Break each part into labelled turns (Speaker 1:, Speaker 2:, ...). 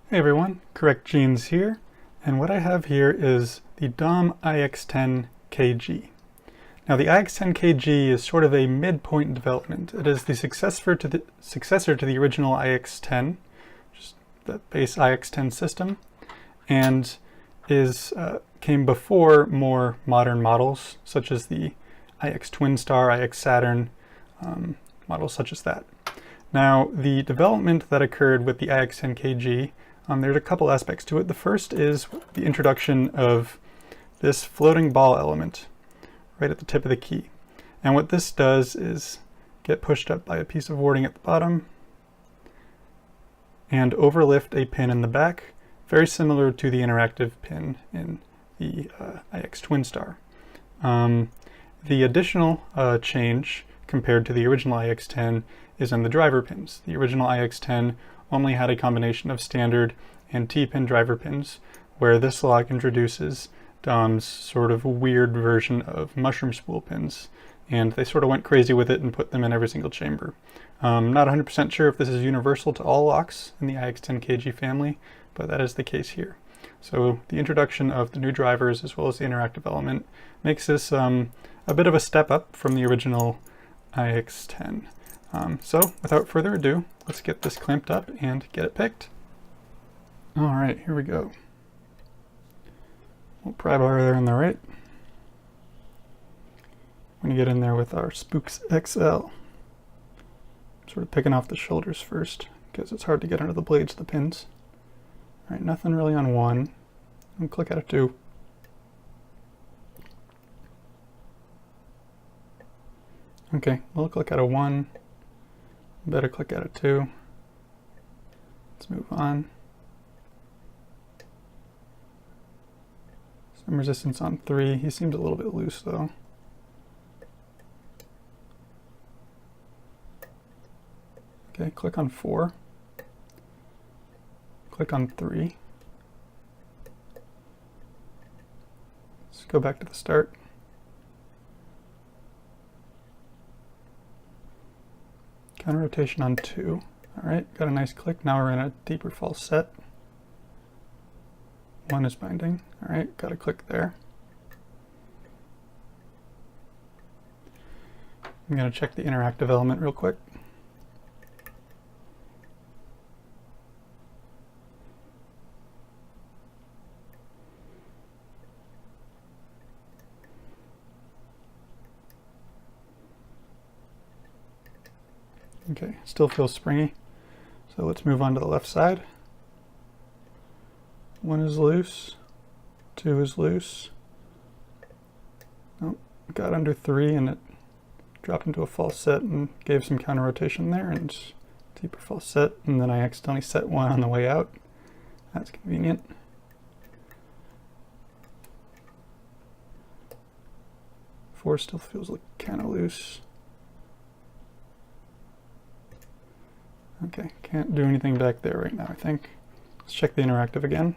Speaker 1: Hey everyone, Correct Genes here, and what I have here is the DOM ix10kg. Now the ix10kg is sort of a midpoint in development. It is the successor to the original ix10, just the base ix10 system, and came before more modern models such as the ix Twin Star, ix Saturn, models such as that. Now the development that occurred with the ix10kg, there's a couple aspects to it. The first is the introduction of this floating ball element right at the tip of the key. And what this does is get pushed up by a piece of warding at the bottom and overlift a pin in the back, very similar to the interactive pin in the ix Twin Star. The additional change compared to the original ix10 is in the driver pins. The original ix10 only had a combination of standard and T-pin driver pins, where this lock introduces DOM's sort of weird version of mushroom spool pins, and they sort of went crazy with it and put them in every single chamber. Not 100% sure if this is universal to all locks in the ix10kg family, but that is the case here. So the introduction of the new drivers as well as the interactive element makes this a bit of a step up from the original ix10. So without further ado, let's get this clamped up and get it picked. Alright, here we go. We'll pry bar there on the right. I'm going to get in there with our Spooks XL. Sort of picking off the shoulders first, because it's hard to get under the blades of the pins. Alright, nothing really on one. I'm going to click out a 2. Okay, we'll click out a 1. Better click out a 2. Let's move on. Some resistance on 3. He seems a little bit loose though. Okay, click on 4. Click on 3. Let's go back to the start. Counter rotation on 2. Alright, got a nice click. Now we're in a deeper false set. 1 is binding. Alright, got a click there. I'm going to check the interactive element real quick. Okay, still feels springy. So let's move on to the left side. 1 is loose, 2 is loose. Oh, got under 3 and it dropped into a false set and gave some counter rotation there and deeper false set, and then I accidentally set 1 on the way out. That's convenient. Four still feels like kind of loose. Okay, can't do anything back there right now, I think. Let's check the interactive again.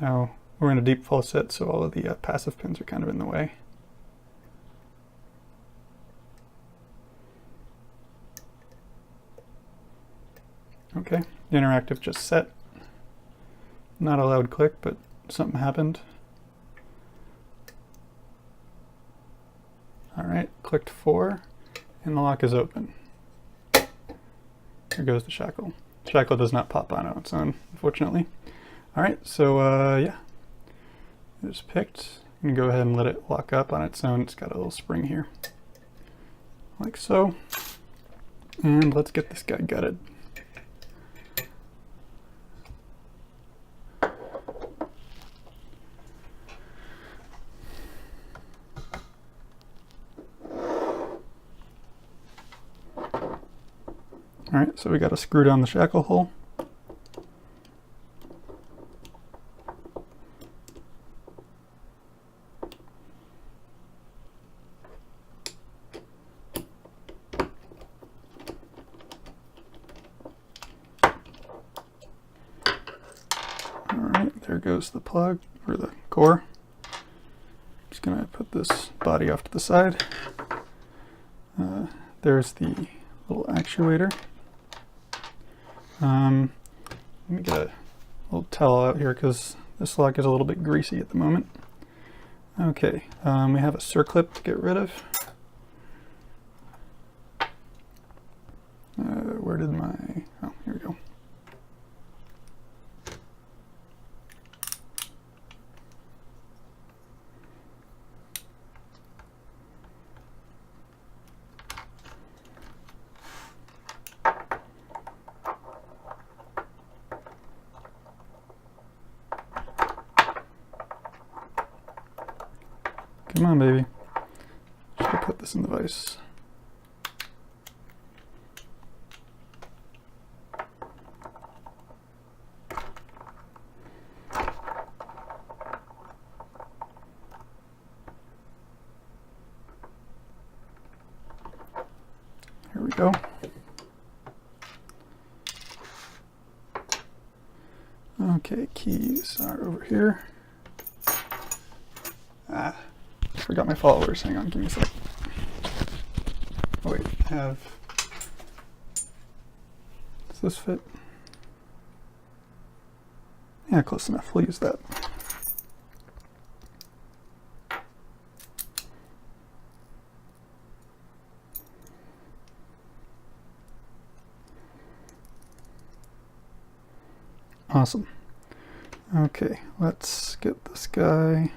Speaker 1: Now, we're in a deep false set, so all of the passive pins are kind of in the way. Okay, the interactive just set. Not a loud click, but something happened. Alright, clicked 4, and the lock is open. Here goes the shackle. The shackle does not pop on its own, unfortunately. Alright, so yeah, it's picked. You can go ahead and let it lock up on its own. It's got a little spring here, like so. And let's get this guy gutted. Alright, so we got to screw down the shackle hole. Alright, there goes the plug, or the core. Just going to put this body off to the side. There's the little actuator. Let me get a little towel out here because this lock is a little bit greasy at the moment. Okay, we have a circlip to get rid of. Where did my... oh, here we go. Come on, baby. Should have put this in the vise. Here we go. Okay, keys are over here. Ah. Forgot my followers. Hang on, give me a sec. Oh wait, I have... does this fit? Yeah, close enough. We'll use that. Awesome. Okay, let's get this guy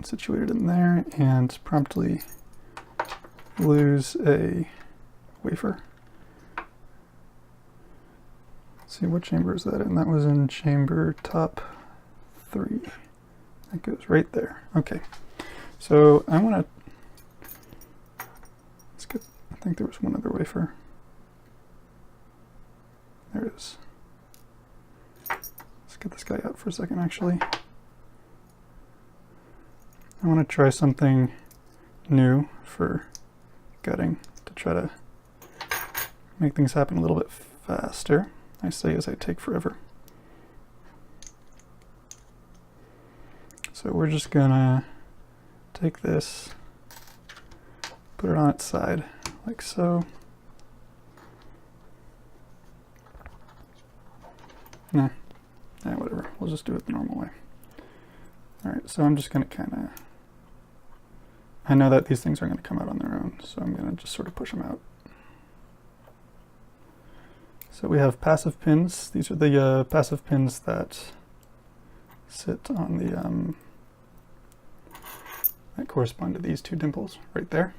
Speaker 1: situated in there and promptly lose a wafer. Let's see, what chamber is that in? That was in chamber top 3. That goes right there. Okay, so I want to, let's get, I think there was one other wafer. There it is. Let's get this guy out for a second actually. I want to try something new for gutting to try to make things happen a little bit faster. I say as I take forever. So we're just gonna take this, put it on its side, like so. Nah, whatever. We'll just do it the normal way. Alright, so I'm just gonna kinda... I know that these things aren't going to come out on their own, so I'm going to just sort of push them out. So we have passive pins. These are the passive pins that sit on the, that correspond to these two dimples right there.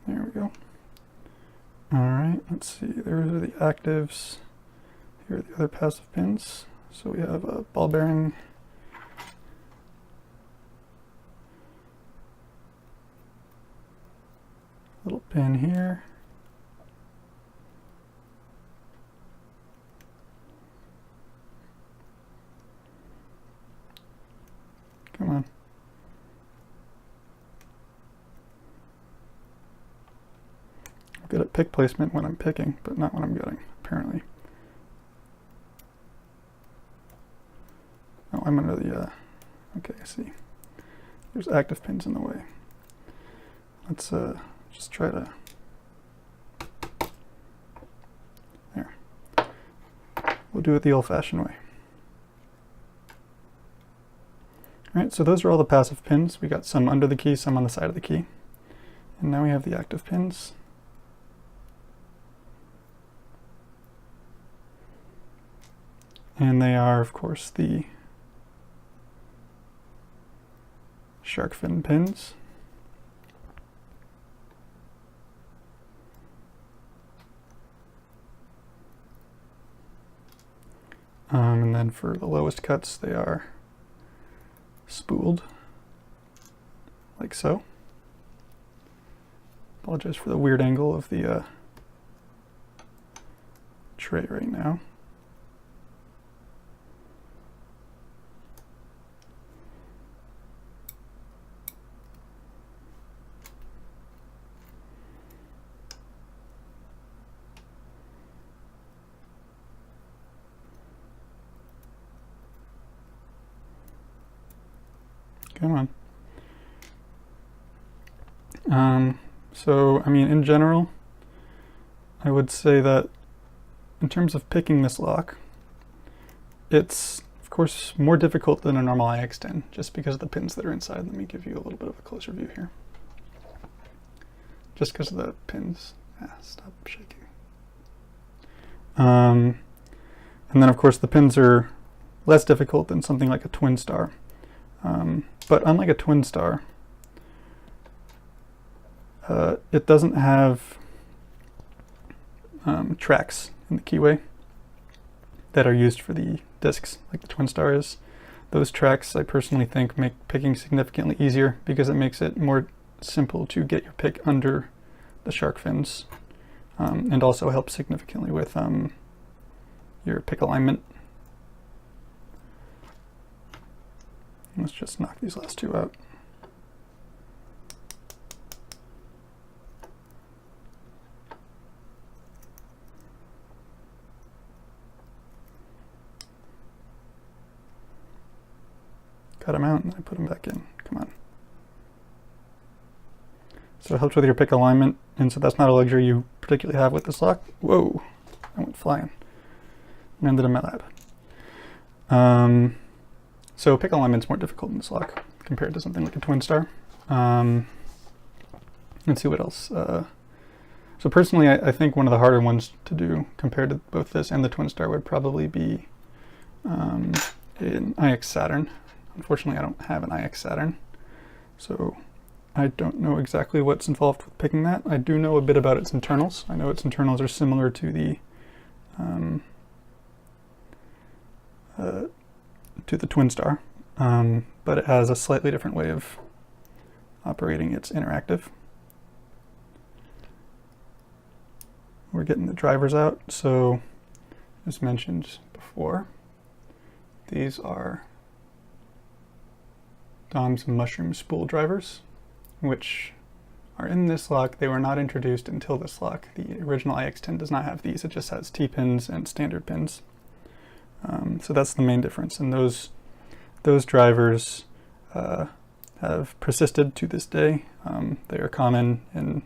Speaker 1: There we go. Alright, let's see, there are the actives, here are the other passive pins. So we have a ball bearing, little pin here, come on. Good at pick placement when I'm picking, but not when I'm gutting, apparently. Oh, I'm under the, okay, I see. There's active pins in the way. Let's just try to, there. We'll do it the old-fashioned way. All right, so those are all the passive pins. We got some under the key, some on the side of the key. And now we have the active pins. And they are, of course, the shark fin pins. And then for the lowest cuts, they are spooled, like so. Apologize for the weird angle of the tray right now. Come on. So, I mean, in general, I would say that in terms of picking this lock, it's, of course, more difficult than a normal ix10, just because of the pins that are inside. Let me give you a little bit of a closer view here. Just because of the pins. Stop shaking. And then, of course, the pins are less difficult than something like a twin star. But unlike a twin star, it doesn't have tracks in the keyway that are used for the discs like the twin star is. Those tracks, I personally think, make picking significantly easier because it makes it more simple to get your pick under the shark fins, and also helps significantly with your pick alignment. Let's just knock these last two out. Cut them out and I put them back in. Come on. So it helps with your pick alignment, and so that's not a luxury you particularly have with this lock. Whoa, I went flying and ended in my lab. So pick alignment's more difficult in this lock compared to something like a twin star. Let's see what else. So personally, I think one of the harder ones to do compared to both this and the twin star would probably be an ix Saturn. Unfortunately, I don't have an ix Saturn, so I don't know exactly what's involved with picking that. I do know a bit about its internals. I know its internals are similar to the twin star, but it has a slightly different way of operating its interactive. We're getting the drivers out. So, as mentioned before, these are Dom's mushroom spool drivers, which are in this lock. They were not introduced until this lock. The original ix10 does not have these. It just has T-pins and standard pins. So that's the main difference. And those drivers have persisted to this day. They are common in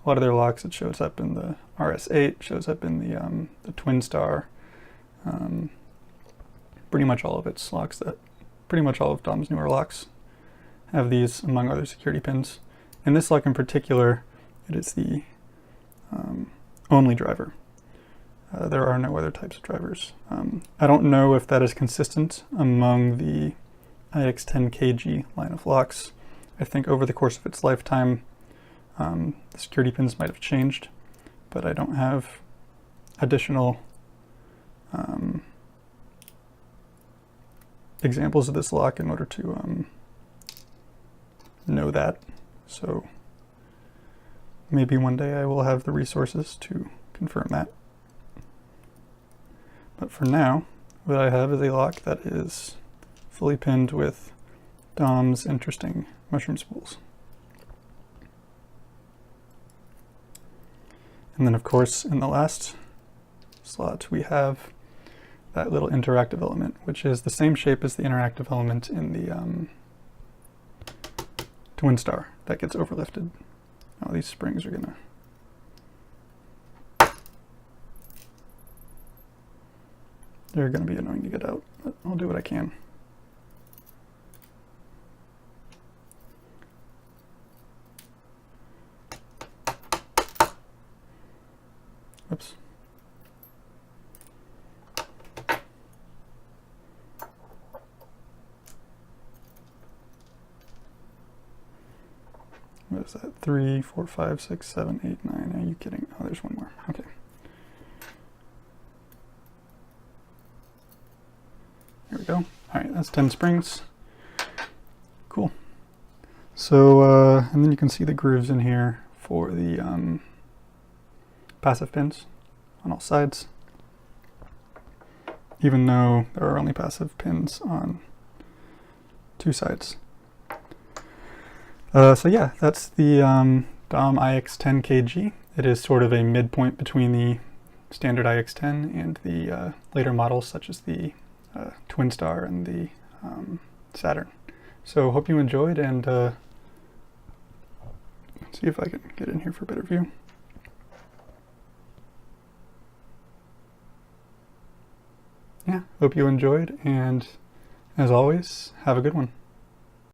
Speaker 1: a lot of their locks. It shows up in the RS8, shows up in the Twin Star. Pretty much all of its locks, pretty much all of Dom's newer locks have these, among other security pins. In this lock in particular, it is the only driver. There are no other types of drivers. I don't know if that is consistent among the ix10kg line of locks. I think over the course of its lifetime, the security pins might have changed, but I don't have additional examples of this lock in order to know that. So maybe one day I will have the resources to confirm that. But for now, what I have is a lock that is fully pinned with Dom's interesting mushroom spools. And then of course in the last slot we have that little interactive element, which is the same shape as the interactive element in the Twin Star that gets overlifted. Oh, these springs are gonna... They're gonna be annoying to get out, but I'll do what I can. Oops. What is that? 3, 4, 5, 6, 7, 8, 9. Are you kidding? Oh, there's one more. Okay. There we go. All right, that's 10 springs. Cool. So, and then you can see the grooves in here for the passive pins on all sides, even though there are only passive pins on 2 sides. So yeah, that's the Dom ix10kg. It is sort of a midpoint between the standard ix10 and the later models such as the Twin Star and the Saturn. So hope you enjoyed, and let's see if I can get in here for a better view. Yeah, hope you enjoyed, and as always, have a good one.